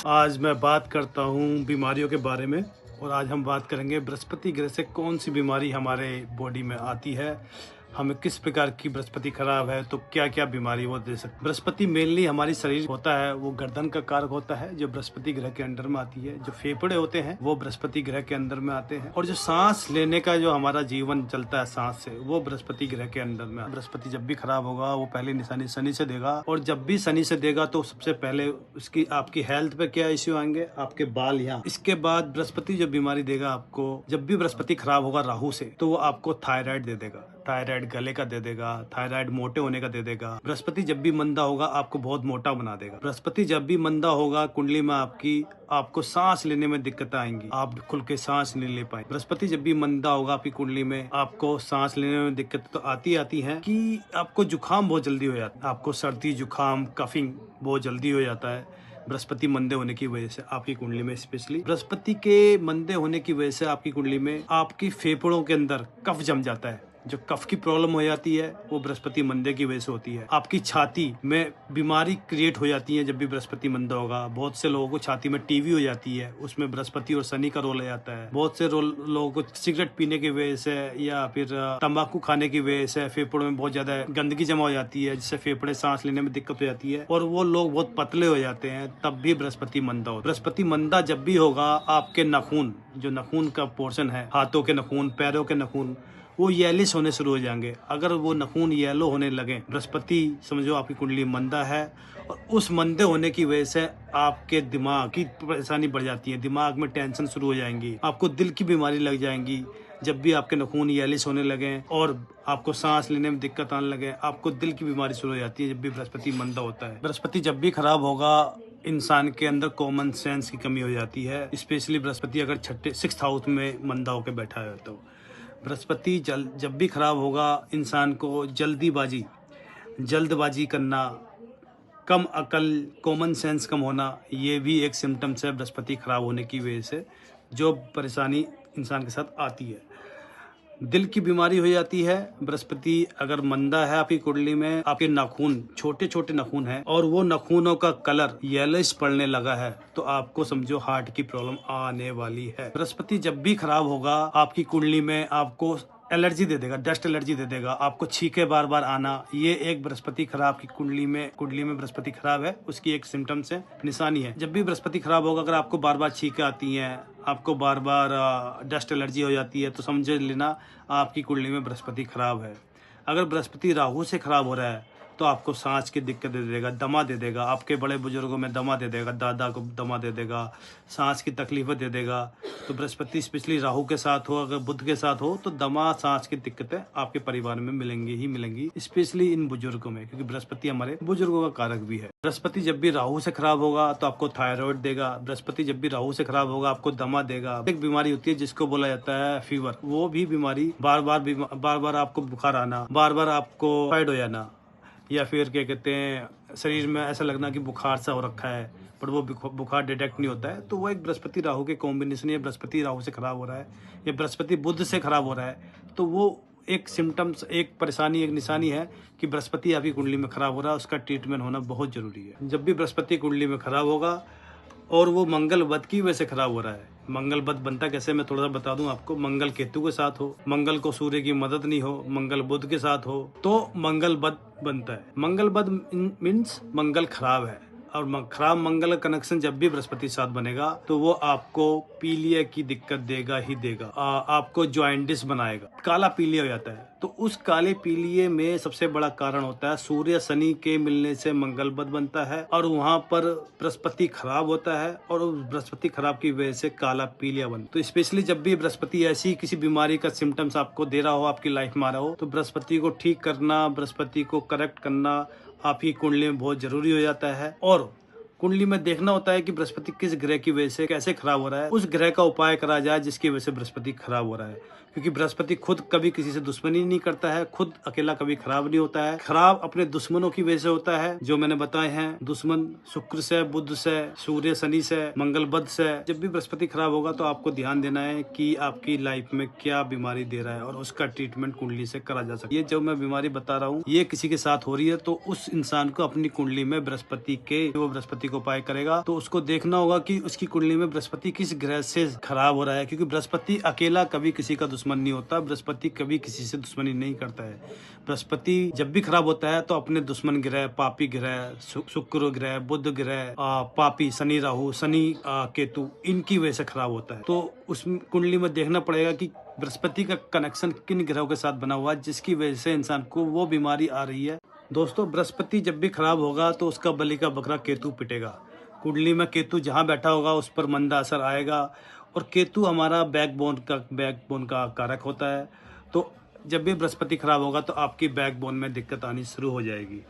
आज मैं बात करता हूँ बीमारियों के बारे में। और आज हम बात करेंगे बृहस्पति ग्रह से कौन सी बीमारी हमारे बॉडी में आती है, हमें किस प्रकार की बृहस्पति खराब है तो क्या क्या बीमारी वो दे सकती है। बृहस्पति मेनली हमारी शरीर होता है, वो गर्दन का कारक होता है जो बृहस्पति ग्रह के अंडर में आती है। जो फेफड़े होते हैं वो बृहस्पति ग्रह के अंदर में आते हैं। और जो सांस लेने का जो हमारा जीवन चलता है सांस से, वो बृहस्पति ग्रह के अंदर में। बृहस्पति जब भी खराब होगा वो पहली निशानी शनि से देगा, और जब भी शनि से देगा तो सबसे पहले उसकी आपकी हेल्थ पे क्या इश्यू आएंगे, आपके बाल यहाँ। इसके बाद बृहस्पति जो बीमारी देगा आपको, जब भी बृहस्पति खराब होगा राहु से, तो वो आपको थायराइड दे देगा। थायराइड गले का दे देगा, थायराइड मोटे होने का दे देगा। बृहस्पति जब भी मंदा होगा आपको बहुत मोटा बना देगा। बृहस्पति जब भी मंदा होगा कुंडली में आपको सांस लेने में दिक्कत आएंगी, आप खुल के सांस नहीं ले पाएंगे। बृहस्पति जब भी मंदा होगा आपकी कुंडली में, आपको सांस लेने में दिक्कत तो आती है कि आपको जुकाम बहुत जल्दी हो जाता है, आपको सर्दी जुकाम कफिंग बहुत जल्दी हो जाता है बृहस्पति मंदे होने की वजह से। आपकी कुंडली में स्पेशली बृहस्पति के मंदे होने की वजह से आपकी कुंडली में आपकी फेफड़ों के अंदर कफ जम जाता है। जो कफ की प्रॉब्लम हो जाती है वो बृहस्पति मंदे की वजह से होती है। आपकी छाती में बीमारी क्रिएट हो जाती है जब भी बृहस्पति मंदा होगा। बहुत से लोगों को छाती में टीबी हो जाती है, उसमें बृहस्पति और शनि का रोल आ जाता है। बहुत से लोगों को सिगरेट पीने की वजह से या फिर तंबाकू खाने की वजह से फेफड़ों में बहुत ज्यादा गंदगी जमा हो जाती है, जिससे फेफड़े सांस लेने में दिक्कत हो जाती है और वो लोग बहुत पतले हो जाते हैं, तब भी बृहस्पति मंदा हो। बृहस्पति मंदा जब भी होगा आपके नाखून, जो नाखून का पोर्शन है, हाथों के नाखून, पैरों के नाखून, वो येलिश होने शुरू हो जाएंगे। अगर वो नाखून येलो होने लगे, बृहस्पति समझो आपकी कुंडली मंदा है, और उस मंदे होने की वजह से आपके दिमाग की परेशानी बढ़ जाती है, दिमाग में टेंशन शुरू हो जाएंगी, आपको दिल की बीमारी लग जाएंगी। जब भी आपके नाखून येलिश होने लगे और आपको सांस लेने में दिक्कत आने लगे, आपको दिल की बीमारी शुरू हो जाती है जब भी बृहस्पति मंदा होता है। बृहस्पति जब भी खराब होगा इंसान के अंदर कॉमन सेंस की कमी हो जाती है। स्पेशली बृहस्पति अगर छठे 6th हाउस में मंदा होकर बैठा है तो बृहस्पति जब भी खराब होगा इंसान को जल्दबाजी करना, कम अकल, कॉमन सेंस कम होना, ये भी एक सिम्टम्स है बृहस्पति खराब होने की वजह से, जो परेशानी इंसान के साथ आती है। दिल की बीमारी हो जाती है। बृहस्पति अगर मंदा है आपकी कुंडली में, आपके नाखून छोटे छोटे नाखून हैं और वो नाखूनों का कलर येलोइश पड़ने लगा है, तो आपको समझो हार्ट की प्रॉब्लम आने वाली है। बृहस्पति जब भी खराब होगा आपकी कुंडली में, आपको एलर्जी दे देगा, डस्ट एलर्जी दे देगा, आपको छींके बार बार आना, ये एक बृहस्पति खराब की कुंडली में बृहस्पति खराब है उसकी एक सिम्टम्स है, निशानी है। जब भी बृहस्पति खराब होगा, अगर आपको बार बार छींके आती हैं, आपको बार बार डस्ट एलर्जी हो जाती है, तो समझ लेना आपकी कुंडली में बृहस्पति खराब है। अगर बृहस्पति राहु से खराब हो रहा है तो आपको सांस की दिक्कत दे देगा, दमा दे देगा, आपके बड़े बुजुर्गों में दमा दे देगा, दादा को दमा दे देगा, सांस की तकलीफें दे देगा। तो बृहस्पति स्पेशली राहु के साथ हो, अगर बुध के साथ हो, तो दमा, सांस की दिक्कतें आपके परिवार में मिलेंगी, स्पेशली इन बुजुर्गों में, क्योंकि बृहस्पति हमारे बुजुर्गों का कारक भी है। बृहस्पति जब भी राहु से खराब होगा तो आपको थायराइड देगा। बृहस्पति जब भी राहु से खराब होगा आपको दमा देगा। एक बीमारी होती है जिसको बोला जाता है फीवर, वो भी बीमारी बार बार आपको बुखार आना, बार बार आपको टाइफाइड हो जाना, या फिर क्या कहते हैं शरीर में ऐसा लगना कि बुखार सा हो रखा है, पर वो बुखार डिटेक्ट नहीं होता है, तो वो एक बृहस्पति राहु के कॉम्बिनेशन, या बृहस्पति राहु से खराब हो रहा है या बृहस्पति बुध से खराब हो रहा है, तो वो एक सिम्टम्स, एक परेशानी, एक निशानी है कि बृहस्पति आपकी कुंडली में खराब हो रहा है, उसका ट्रीटमेंट होना बहुत जरूरी है। जब भी बृहस्पति कुंडली में खराब होगा और वो मंगल बुध की वजह से खराब हो रहा है, मंगल बुध बनता कैसे मैं थोड़ा सा बता दूं आपको। मंगल केतु के साथ हो, मंगल को सूर्य की मदद नहीं हो, मंगल बुध के साथ हो, तो मंगल बुध बनता है। मंगल बुध मीन्स मंगल खराब है, और खराब मंगल कनेक्शन जब भी बृहस्पति साथ बनेगा तो वो आपको पीलिया की दिक्कत देगा ही देगा, आपको जॉइंटिस बनाएगा, काला पीलिया हो जाता है। तो उस काले पीलिये में सबसे बड़ा कारण होता है सूर्य शनि के मिलने से मंगल बुध बनता है, और वहाँ पर बृहस्पति खराब होता है, और उस बृहस्पति खराब की वजह से काला पीलिया बनता है। तो स्पेशली जब भी बृहस्पति ऐसी किसी बीमारी का सिम्टम्स आपको दे रहा हो, आपकी लाइफ में आ रहा हो, तो बृहस्पति को ठीक करना, बृहस्पति को करेक्ट करना आपकी कुंडली में बहुत जरूरी हो जाता है। और कुंडली में देखना होता है कि बृहस्पति किस ग्रह की वजह से कैसे खराब हो रहा है, उस ग्रह का उपाय करा जाए जिसकी वजह से बृहस्पति खराब हो रहा है। क्योंकि बृहस्पति खुद कभी किसी से दुश्मनी नहीं करता है, खुद अकेला कभी खराब नहीं होता है, खराब अपने दुश्मनों की वजह से होता है, जो मैंने बताए हैं। दुश्मन शुक्र से, बुध से, सूर्य शनि से, मंगल बुध से। जब भी बृहस्पति खराब होगा तो आपको ध्यान देना है कि आपकी लाइफ में क्या बीमारी दे रहा है, और उसका ट्रीटमेंट कुंडली से करा जा सकता है। ये जो मैं बीमारी बता रहा हूँ ये किसी के साथ हो रही है तो उस इंसान को अपनी कुंडली में बृहस्पति के, वो बृहस्पति बृहस्पति को उपाय करेगा तो उसको देखना होगा कि उसकी कुंडली में बृहस्पति किस ग्रह से खराब हो रहा है, क्योंकि बृहस्पति अकेला कभी किसी का दुश्मन नहीं होता, बृहस्पति कभी किसी से दुश्मनी नहीं करता है। बृहस्पति जब भी खराब होता है तो अपने दुश्मन ग्रह, पापी ग्रह, शुक्र ग्रह, बुध ग्रह, पापी शनि, राहु, शनि, केतु, इनकी वजह से खराब होता है। तो उस कुंडली में देखना पड़ेगा कि बृहस्पति का कनेक्शन किन ग्रहों के साथ बना हुआ है जिसकी वजह से इंसान को वो बीमारी आ रही है। दोस्तों, बृहस्पति जब भी खराब होगा तो उसका बलि का बकरा केतु पिटेगा। कुंडली में केतु जहां बैठा होगा उस पर मंदा असर आएगा, और केतु हमारा बैकबोन का कारक होता है। तो जब भी बृहस्पति खराब होगा तो आपकी बैकबोन में दिक्कत आनी शुरू हो जाएगी।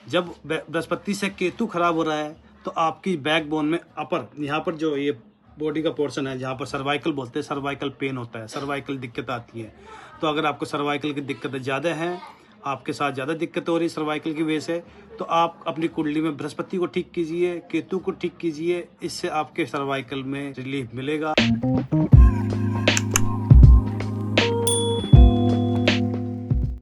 जब बृहस्पति से केतु खराब हो रहा है तो आपकी बैकबोन में अपर, यहाँ पर जो ये बॉडी का पोर्शन है जहाँ पर सर्वाइकल बोलते हैं, सर्वाइकल पेन होता है, सर्वाइकल दिक्कत आती है। तो अगर आपको सर्वाइकल की दिक्कतें ज़्यादा हैं, आपके साथ ज़्यादा दिक्कत हो रही सर्वाइकल की वजह से, तो आप अपनी कुंडली में बृहस्पति को ठीक कीजिए, केतु को ठीक कीजिए, इससे आपके सर्वाइकल में रिलीफ मिलेगा।